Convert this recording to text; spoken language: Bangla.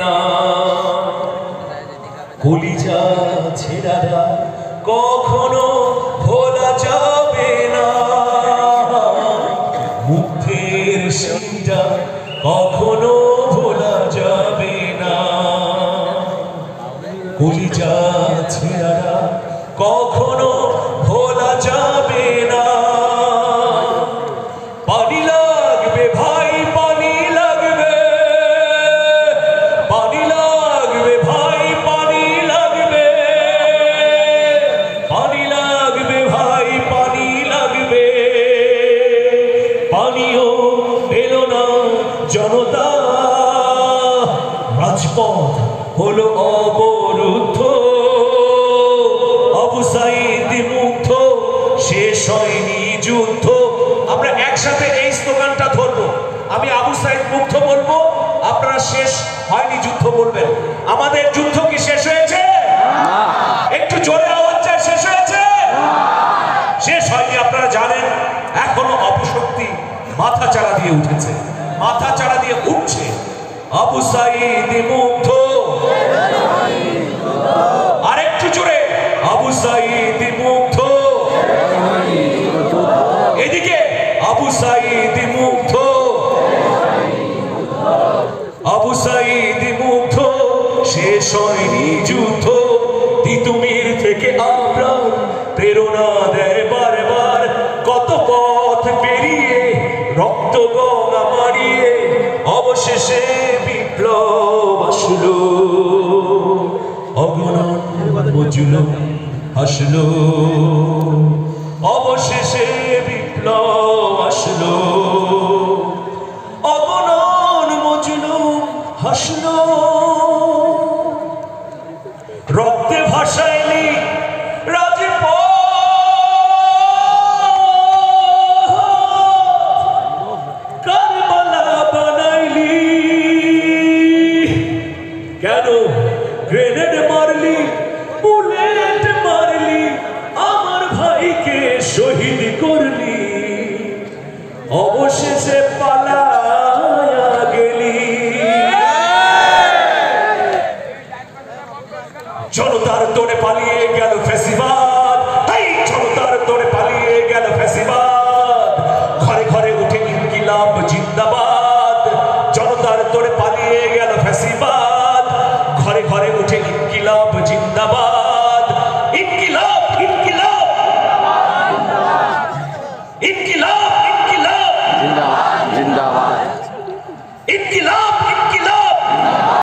না। কলিজা ছেড়ারা কখনো ভোলা যাবে না, মুখের সিটা কখনো ভোলা যাবে না। কলিজা ছেড়ারা কখনো ভোলা যাবে না। পানি লাগবে ভাই, পানি লাগবে, পানি লাগবে ভাই, পানি লাগবে, পানি লাগবে ভাই, পানি লাগবে। পানিও পেল না জনতা, রাজপথ হলো অবরুদ্ধ। আবু সাঈদ মুগ্ধ, শেষ হয়নি যুদ্ধ। আমরা একসাথে এই স্লোগানটা ধরবো। আমি আবু সাঈদ মুগ্ধ বলবো, আপনারা শেষ হয়নি যুদ্ধ বলবেন। আমাদের যুদ্ধ কি শেষ হয়েছে? একটু জোরে আওয়াজ চাই, শেষ হয়েছে? শেষ হয়নি। আপনারা জানেন এখনো অপশক্তি মাথা চাড়া দিয়ে উঠেছে, মাথা চাড়া দিয়ে উঠছে। আবু সাঈদ মুগ্ধ, আরেকটু জোরে, আবু সাঈদ মুগ্ধ। এদিকে আবু সাঈদ মুগ্ধ, আবু সাঈদ মুগ্ধ, শেষ হয়নি যুদ্ধ। তিতুমির থেকে আমরা প্রেরণা দেয় বারবার, কত পথ পেরিয়ে রক্ত গঙ্গা মারিয়ে অবশেষে বিপ্লব আসলো। অগণন মজলুম হাসলো, অবশেষে বিপ্লব আসলো। অগণন মজলুম হাসলো, রক্তে ভাসায়নি রাজপথ, কারবালা বানাইলি কেন? গ্রেনেড মারলি, বুলেট মারলি, আমার ভাইকে শহীদ করলি, অবশেষে পালায়া গেলি। জনতার তোড়ে পালিয়ে গেল ফ্যাসিবাদ,